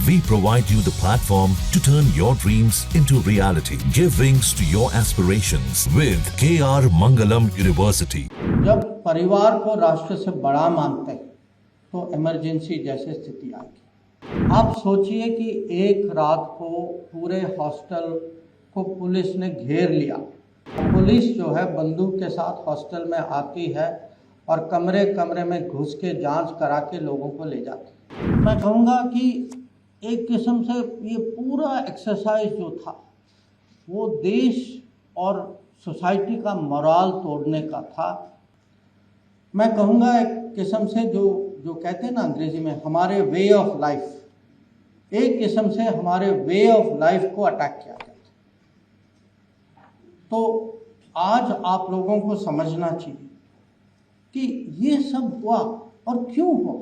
We provide you the platform to turn your dreams into reality. Give wings to your aspirations with KR Mangalam University. जब परिवार को राष्ट्र से बड़ा मानते हैं तो इमरजेंसी जैसी स्थिति आएगी। आप सोचिए कि एक रात को पूरे हॉस्टल को पुलिस ने घेर लिया। पुलिस जो है बंदूक के साथ हॉस्टल में आती है और कमरे कमरे में घुस के जांच करा के लोगों को ले जाती है। मैं कहूँगा कि एक किस्म से ये पूरा एक्सरसाइज जो था वो देश और सोसाइटी का मोराल तोड़ने का था। मैं कहूँगा एक किस्म से जो कहते हैं ना अंग्रेजी में हमारे वे ऑफ लाइफ, एक किस्म से हमारे वे ऑफ लाइफ को अटैक किया गया। तो आज आप लोगों को समझना चाहिए कि ये सब हुआ और क्यों हुआ।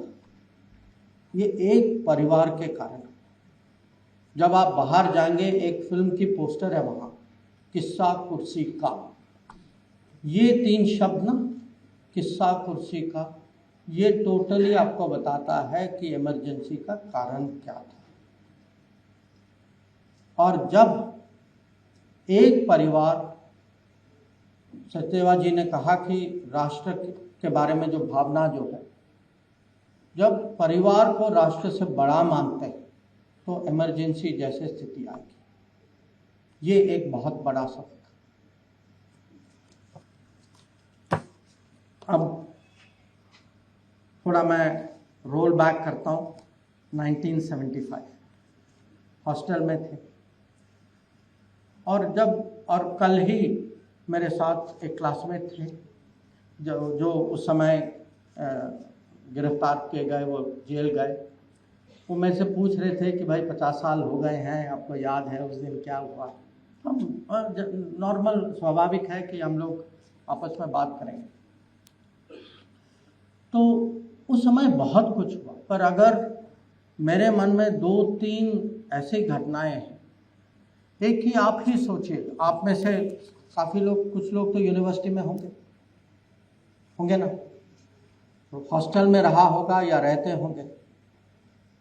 ये एक परिवार के कारण। जब आप बाहर जाएंगे, एक फिल्म की पोस्टर है वहाँ, किस्सा कुर्सी का, ये 3 शब्द ना, किस्सा कुर्सी का, ये टोटली आपको बताता है कि इमरजेंसी का कारण क्या था। और जब एक परिवार, सचदेवा जी ने कहा कि राष्ट्र के बारे में जो भावना जो है, जब परिवार को राष्ट्र से बड़ा मानते हैं तो इमरजेंसी जैसी स्थिति आएगी। ये एक बहुत बड़ा सबक। अब थोड़ा मैं रोल बैक करता हूँ। 1975 हॉस्टल में थे और कल ही मेरे साथ एक क्लासमेट थे जो उस समय गिरफ्तार किए गए, वो जेल गए। वो मेरे से पूछ रहे थे कि भाई 50 साल हो गए हैं, आपको याद है उस दिन क्या हुआ। हम नॉर्मल स्वाभाविक है कि हम लोग आपस में बात करेंगे। तो उस समय बहुत कुछ हुआ, पर अगर मेरे मन में 2-3 ऐसी घटनाएं हैं। एक ही आप ही सोचिए, आप में से काफ़ी लोग, कुछ लोग तो यूनिवर्सिटी में होंगे ना, तो हॉस्टल में रहा होगा या रहते होंगे।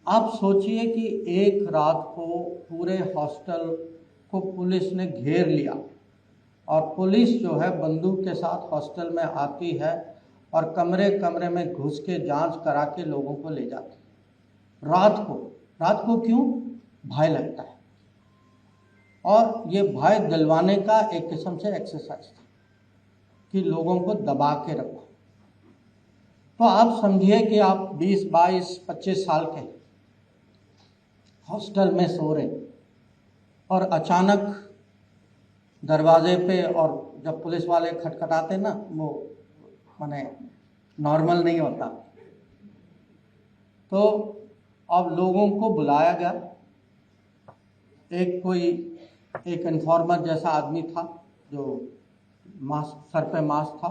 आप सोचिए कि एक रात को पूरे हॉस्टल को पुलिस ने घेर लिया और पुलिस जो है बंदूक के साथ हॉस्टल में आती है और कमरे कमरे में घुस के जांच करा के लोगों को ले जाती है। रात को क्यों? भय लगता है, और ये भय दिलवाने का एक किस्म से एक्सरसाइज था कि लोगों को दबा के रखो। तो आप समझिए कि आप 20, 22, 25 साल के हॉस्टल में सो रहे और अचानक दरवाजे पे, और जब पुलिस वाले खटखटाते ना, वो माने नॉर्मल नहीं होता। तो अब लोगों को बुलाया गया। एक इन्फॉर्मर जैसा आदमी था जो सर पे मास्क था,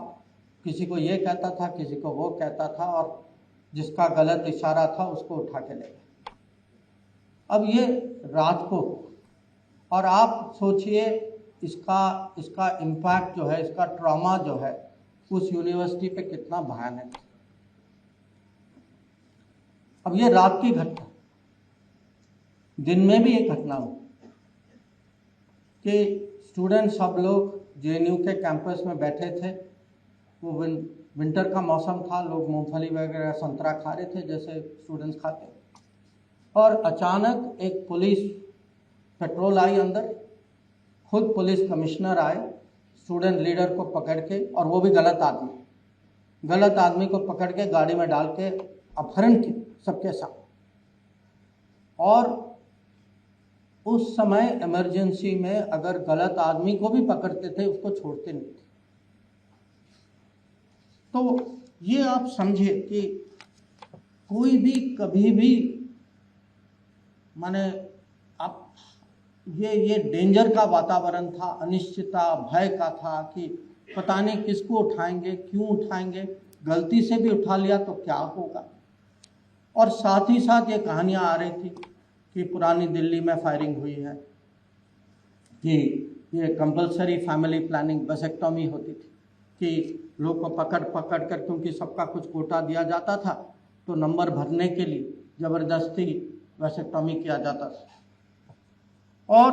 किसी को ये कहता था, किसी को वो कहता था, और जिसका गलत इशारा था उसको उठा के ले गया। अब ये रात को, और आप सोचिए इसका इम्पैक्ट जो है, इसका ट्रॉमा जो है उस यूनिवर्सिटी पे कितना भयानक है। अब ये रात की घटना, दिन में भी एक घटना हुई कि स्टूडेंट सब लोग जेएनयू के कैंपस में बैठे थे। वो विंटर का मौसम था, लोग मूंगफली वगैरह संतरा खा रहे थे जैसे स्टूडेंट्स खाते। और अचानक एक पुलिस पेट्रोल आई अंदर, खुद पुलिस कमिश्नर आए स्टूडेंट लीडर को पकड़ के, और वो भी गलत आदमी को पकड़ के गाड़ी में डाल के अपहरण किया सबके साथ। और उस समय इमरजेंसी में अगर गलत आदमी को भी पकड़ते थे, उसको छोड़ते नहीं थे। तो ये आप समझिए कि कोई भी कभी भी, माने आप ये डेंजर का वातावरण था, अनिश्चितता, भय का था कि पता नहीं किसको उठाएंगे, क्यों उठाएंगे, गलती से भी उठा लिया तो क्या होगा। और साथ ही साथ ये कहानियाँ आ रही थी कि पुरानी दिल्ली में फायरिंग हुई है, कि ये कंपलसरी फैमिली प्लानिंग वेसेक्टोमी होती थी कि लोग को पकड़ कर, क्योंकि सबका कुछ कोटा दिया जाता था, तो नंबर भरने के लिए ज़बरदस्ती वैसेक्टॉमी किया जाता था। और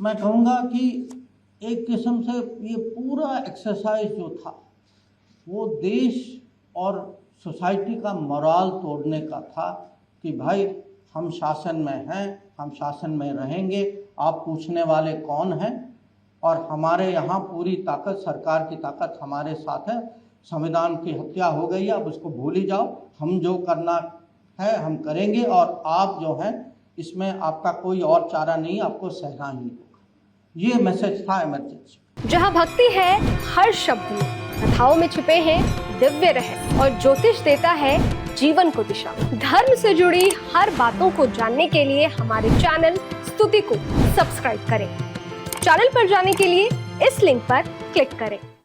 मैं कहूँगा कि एक किस्म से ये पूरा एक्सरसाइज जो था वो देश और सोसाइटी का मोराल तोड़ने का था कि भाई हम शासन में हैं, हम शासन में रहेंगे, आप पूछने वाले कौन हैं, और हमारे यहाँ पूरी ताकत, सरकार की ताकत हमारे साथ है। संविधान की हत्या हो गई है, अब उसको भूल ही जाओ, हम जो करना है हम करेंगे, और आप जो हैं इसमें आपका कोई और चारा नहीं, आपको सहना ही होगा। ये मैसेज था इमरजेंसी। जहाँ भक्ति है हर शब्द में, कथाओं में छुपे हैं दिव्य रहस्य, और ज्योतिष देता है जीवन को दिशा। धर्म से जुड़ी हर बातों को जानने के लिए हमारे चैनल स्तुति को सब्सक्राइब करें। चैनल पर जाने के लिए इस लिंक पर क्लिक करें।